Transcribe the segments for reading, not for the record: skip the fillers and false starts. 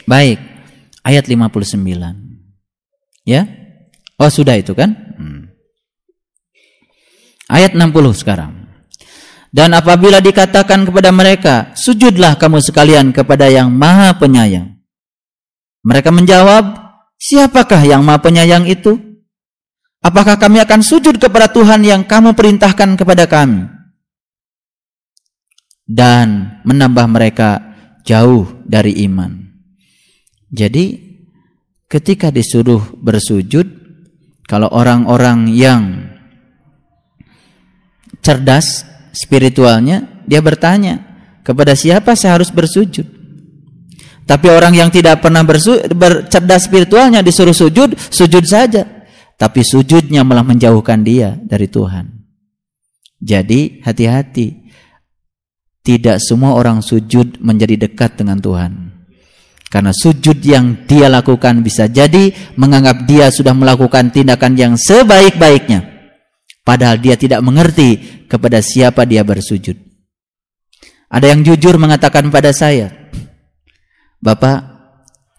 Baik, ayat 59. Ya? Oh, sudah itu kan? Ayat 60 sekarang. Dan apabila dikatakan kepada mereka, sujudlah kamu sekalian kepada yang Maha Penyayang. Mereka menjawab, siapakah yang Maha Penyayang itu? Apakah kami akan sujud kepada Tuhan yang kamu perintahkan kepada kami? Dan menambah mereka jauh dari iman. Jadi ketika disuruh bersujud, kalau orang-orang yang cerdas spiritualnya, dia bertanya, kepada siapa saya harus bersujud? Tapi orang yang tidak pernah cerdas spiritualnya disuruh sujud, sujud saja. Tapi sujudnya malah menjauhkan dia dari Tuhan. Jadi hati-hati. Tidak semua orang sujud menjadi dekat dengan Tuhan. Karena sujud yang dia lakukan bisa jadi menganggap dia sudah melakukan tindakan yang sebaik-baiknya. Padahal dia tidak mengerti kepada siapa dia bersujud. Ada yang jujur mengatakan pada saya, Bapak,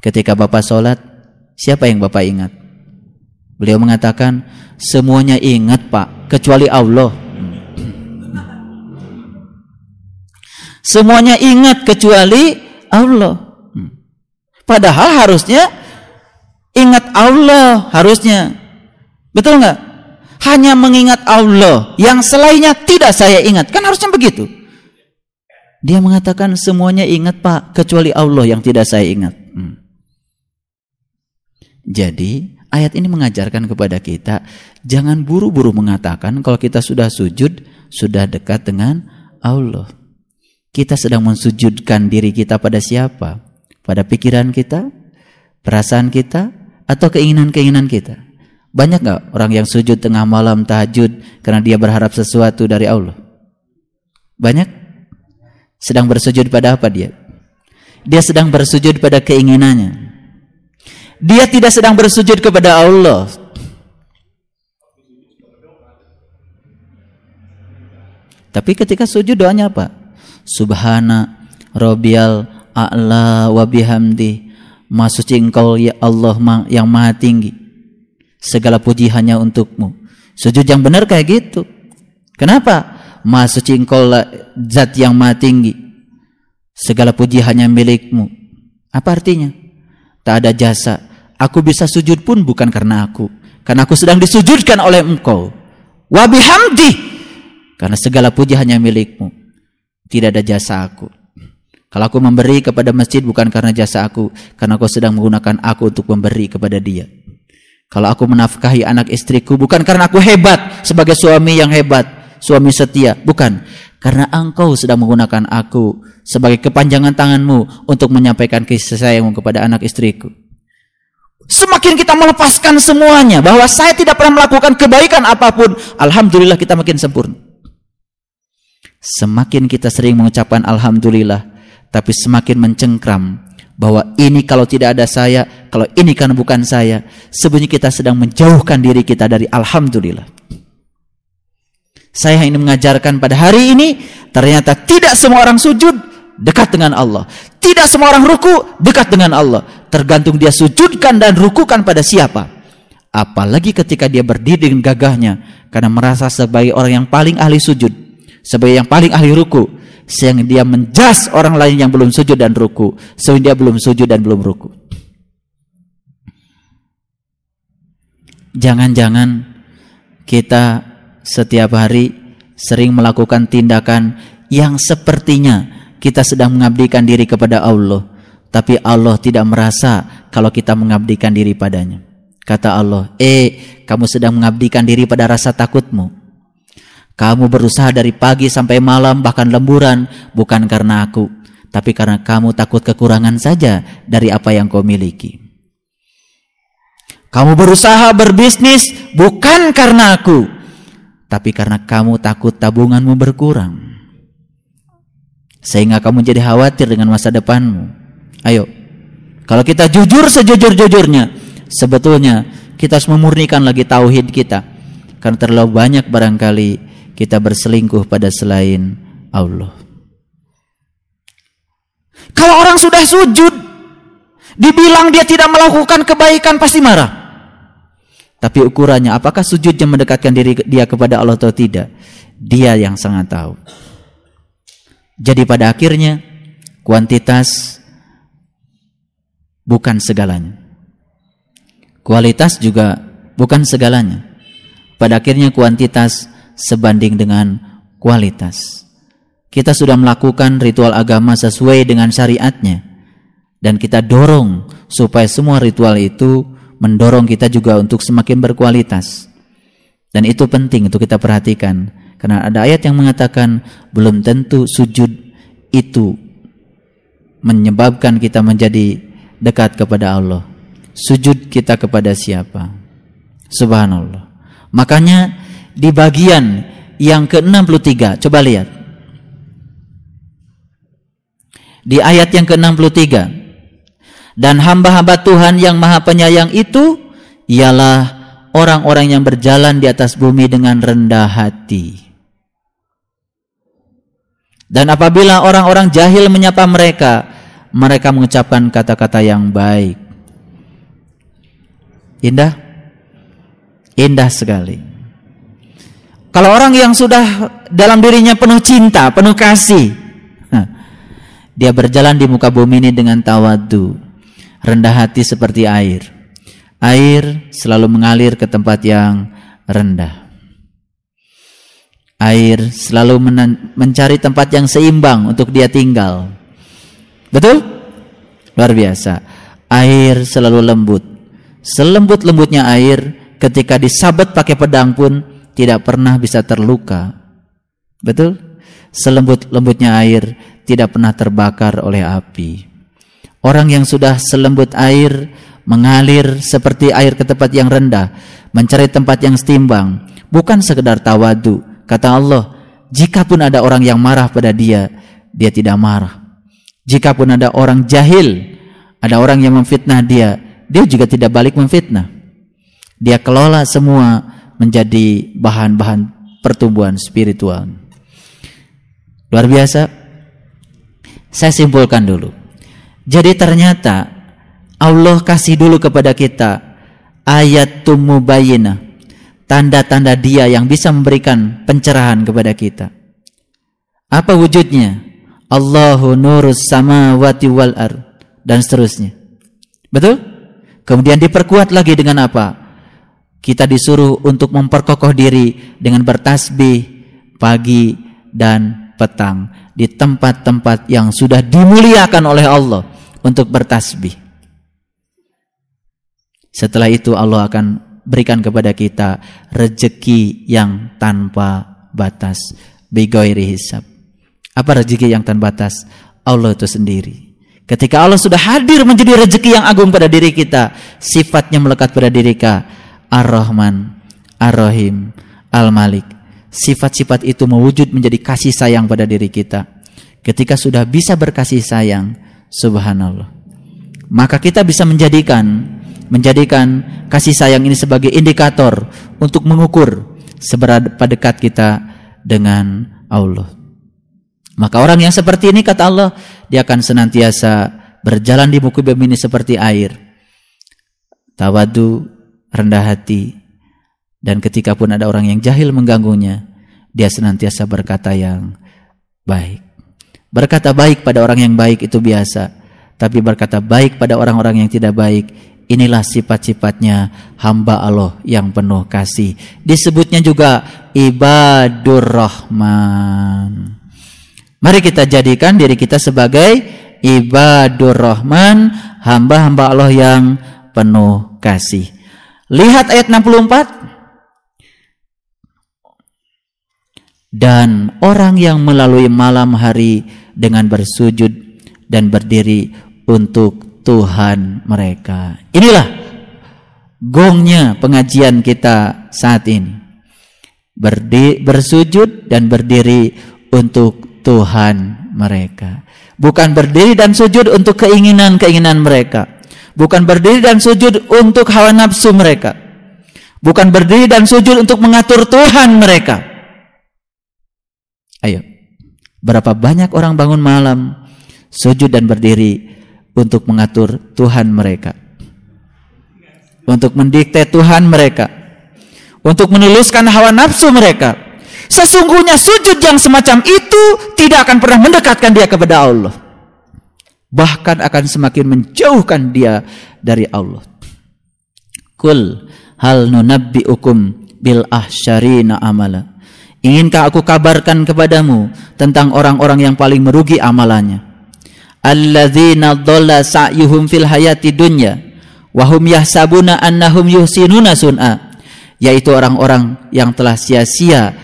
ketika Bapak sholat, siapa yang Bapak ingat? Beliau mengatakan, semuanya ingat Pak, kecuali Allah. Semuanya ingat kecuali Allah. Padahal harusnya ingat Allah, harusnya. Betul nggak? Hanya mengingat Allah, yang selainnya tidak saya ingat. Kan harusnya begitu. Dia mengatakan semuanya ingat Pak, kecuali Allah yang tidak saya ingat. Jadi ayat ini mengajarkan kepada kita, jangan buru-buru mengatakan kalau kita sudah sujud, sudah dekat dengan Allah. Kita sedang mensujudkan diri kita pada siapa? Pada pikiran kita, perasaan kita, atau keinginan-keinginan kita. Banyak gak orang yang sujud tengah malam tahajud karena dia berharap sesuatu dari Allah? Banyak? Sedang bersujud pada apa dia? Dia sedang bersujud pada keinginannya. Dia tidak sedang bersujud kepada Allah. Tapi ketika sujud doanya apa? Subhana Rabbiyal A'la wa bihamdi, Maha suci Engkau ya Allah yang maha tinggi, segala puji hanya untukmu. Sujud yang benar kayak gitu. Kenapa? Maha suci Engkau zat yang maha tinggi, segala puji hanya milikmu. Apa artinya? Tak ada jasa. Aku bisa sujud pun bukan karena aku sedang disujudkan oleh Engkau. Wa bihamdi, karena segala puji hanya milikmu. Tidak ada jasa aku. Kalau aku memberi kepada masjid bukan karena jasa aku, karena aku sedang menggunakan aku untuk memberi kepada dia. Kalau aku menafkahi anak istriku bukan karena aku hebat sebagai suami yang hebat, suami setia, bukan. Karena engkau sedang menggunakan aku sebagai kepanjangan tanganmu untuk menyampaikan kasih sayangmu kepada anak istriku. Semakin kita melepaskan semuanya, bahwa saya tidak pernah melakukan kebaikan apapun, alhamdulillah kita makin sempurna. Semakin kita sering mengucapkan alhamdulillah, tapi semakin mencengkram bahwa ini kalau tidak ada saya, kalau ini kan bukan saya, sebenarnya kita sedang menjauhkan diri kita dari alhamdulillah. Saya ingin mengajarkan pada hari ini, ternyata tidak semua orang sujud dekat dengan Allah. Tidak semua orang ruku dekat dengan Allah. Tergantung dia sujudkan dan rukukan pada siapa. Apalagi ketika dia berdiri dengan gagahnya, karena merasa sebagai orang yang paling ahli sujud, sebagai yang paling ahli ruku, sehingga dia menjas orang lain yang belum sujud dan ruku, sehingga dia belum sujud dan belum ruku. Jangan-jangan kita setiap hari sering melakukan tindakan yang sepertinya kita sedang mengabdikan diri kepada Allah, tapi Allah tidak merasa kalau kita mengabdikan diri padanya. Kata Allah, kamu sedang mengabdikan diri pada rasa takutmu. Kamu berusaha dari pagi sampai malam, bahkan lemburan, bukan karena aku, tapi karena kamu takut kekurangan saja dari apa yang kau miliki. Kamu berusaha berbisnis bukan karena aku, tapi karena kamu takut tabunganmu berkurang, sehingga kamu jadi khawatir dengan masa depanmu. Ayo, kalau kita jujur sejujur-jujurnya, sebetulnya kita harus memurnikan lagi tauhid kita, karena terlalu banyak barangkali kita berselingkuh pada selain Allah. Kalau orang sudah sujud, Dibilang dia tidak melakukan kebaikan pasti marah. Tapi ukurannya apakah sujudnya mendekatkan diri dia kepada Allah atau tidak, dia yang sangat tahu. Jadi pada akhirnya kuantitas bukan segalanya, kualitas juga bukan segalanya. Pada akhirnya kuantitas sebanding dengan kualitas. Kita sudah melakukan ritual agama sesuai dengan syariatnya, dan kita dorong supaya semua ritual itu mendorong kita juga untuk semakin berkualitas. Dan itu penting untuk kita perhatikan, karena ada ayat yang mengatakan belum tentu sujud itu menyebabkan kita menjadi dekat kepada Allah. Sujud kita kepada siapa? Subhanallah. Makanya di bagian yang ke-63, coba lihat di ayat yang ke-63, dan hamba-hamba Tuhan yang maha penyayang itu ialah orang-orang yang berjalan di atas bumi dengan rendah hati. Dan apabila orang-orang jahil menyapa mereka, mereka mengucapkan kata-kata yang baik. Indah? Indah sekali. Kalau orang yang sudah dalam dirinya penuh cinta, penuh kasih, dia berjalan di muka bumi ini dengan tawadhu, rendah hati seperti air. Air selalu mengalir ke tempat yang rendah. Air selalu mencari tempat yang seimbang untuk dia tinggal. Betul? Luar biasa. Air selalu lembut. Selembut-lembutnya air, ketika disabet pakai pedang pun tidak pernah bisa terluka. Betul? Selembut-lembutnya air tidak pernah terbakar oleh api. Orang yang sudah selembut air mengalir seperti air ke tempat yang rendah, mencari tempat yang setimbang, bukan sekedar tawadhu. Kata Allah, jikapun ada orang yang marah pada dia, dia tidak marah. Jikapun ada orang jahil, ada orang yang memfitnah dia, dia juga tidak balik memfitnah. Dia kelola semua menjadi bahan-bahan pertumbuhan spiritual. Luar biasa. Saya simpulkan dulu. Jadi ternyata Allah kasih dulu kepada kita ayatul mubayyinah, tanda-tanda Dia yang bisa memberikan pencerahan kepada kita. Apa wujudnya? Allahu nurus samawati wal ard, dan seterusnya. Betul? Kemudian diperkuat lagi dengan apa? Kita disuruh untuk memperkokoh diri dengan bertasbih pagi dan petang di tempat-tempat yang sudah dimuliakan oleh Allah untuk bertasbih. Setelah itu Allah akan berikan kepada kita rezeki yang tanpa batas, bighairi hisab. Apa rezeki yang tanpa batas? Allah itu sendiri. Ketika Allah sudah hadir menjadi rezeki yang agung pada diri kita, sifatnya melekat pada diri kita, Ar-Rahman, Ar-Rahim, Al-Malik. Sifat-sifat itu mewujud menjadi kasih sayang pada diri kita. Ketika sudah bisa berkasih sayang, subhanallah, maka kita bisa menjadikan kasih sayang ini sebagai indikator untuk mengukur seberapa dekat kita dengan Allah. Maka orang yang seperti ini, kata Allah, dia akan senantiasa berjalan di muka bumi ini seperti air, tawadhu, rendah hati, dan ketika pun ada orang yang jahil mengganggunya, dia senantiasa berkata yang baik. Berkata baik pada orang yang baik itu biasa, tapi berkata baik pada orang-orang yang tidak baik, inilah sifat-sifatnya hamba Allah yang penuh kasih. Disebutnya juga ibadur rahman. Mari kita jadikan diri kita sebagai ibadur rahman, hamba-hamba Allah yang penuh kasih. Lihat ayat 64. Dan orang yang melalui malam hari dengan bersujud dan berdiri untuk Tuhan mereka. Inilah gongnya pengajian kita saat ini. Bersujud dan berdiri untuk Tuhan mereka. Bukan berdiri dan sujud untuk keinginan-keinginan mereka. Bukan berdiri dan sujud untuk hawa nafsu mereka. Bukan berdiri dan sujud untuk mengatur Tuhan mereka. Ayo, berapa banyak orang bangun malam, sujud dan berdiri untuk mengatur Tuhan mereka, untuk mendikte Tuhan mereka, untuk menuluskan hawa nafsu mereka. Sesungguhnya sujud yang semacam itu tidak akan pernah mendekatkan dia kepada Allah, bahkan akan semakin menjauhkan dia dari Allah. Qul hal nunabbi'ukum bil ahsyarina amala. Inginkah aku kabarkan kepadamu tentang orang-orang yang paling merugi amalannya? Alladzina dhalla sa'yuhum fil hayati dunya wa hum yahsabuna annahum yuhsinuna sun'a. Yaitu orang-orang yang telah sia-sia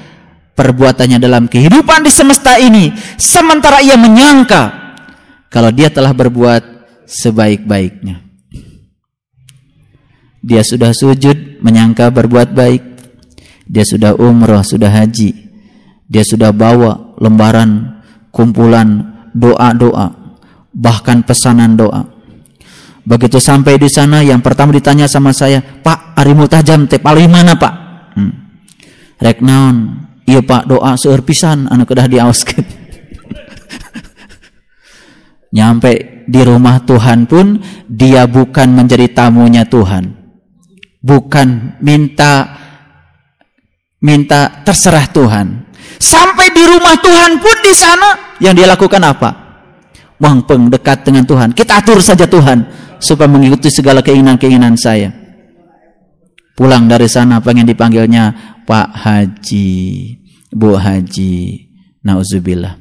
perbuatannya dalam kehidupan di semesta ini, sementara ia menyangka kalau dia telah berbuat sebaik-baiknya. Dia sudah sujud menyangka berbuat baik, dia sudah umrah, sudah haji, dia sudah bawa lembaran kumpulan doa-doa, bahkan pesanan doa. Begitu sampai di sana, yang pertama ditanya sama saya, Pak, ari multajam teh paling mana Pak? Rek naon? Iya Pak, doa seueur pisan anu kedah diaoskeun. Nyampe di rumah Tuhan pun dia bukan menjadi tamunya Tuhan, bukan minta terserah Tuhan. Sampai di rumah Tuhan pun di sana yang dia lakukan apa? Mangpeng dekat dengan Tuhan. Kita atur saja Tuhan supaya mengikuti segala keinginan-keinginan saya. Pulang dari sana pengen dipanggilnya Pak Haji, Bu Haji, nauzubillah.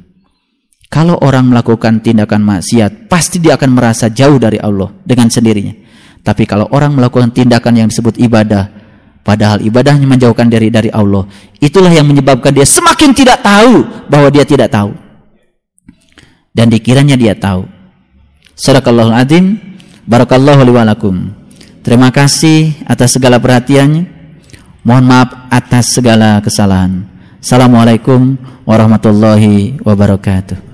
Kalau orang melakukan tindakan maksiat, pasti dia akan merasa jauh dari Allah dengan sendirinya. Tapi kalau orang melakukan tindakan yang disebut ibadah, padahal ibadahnya menjauhkan diri dari Allah, itulah yang menyebabkan dia semakin tidak tahu bahwa dia tidak tahu, dan dikiranya dia tahu. Sadaqallahul adzim. Barakallahu li wa lakum. Terima kasih atas segala perhatiannya. Mohon maaf atas segala kesalahan. Assalamualaikum warahmatullahi wabarakatuh.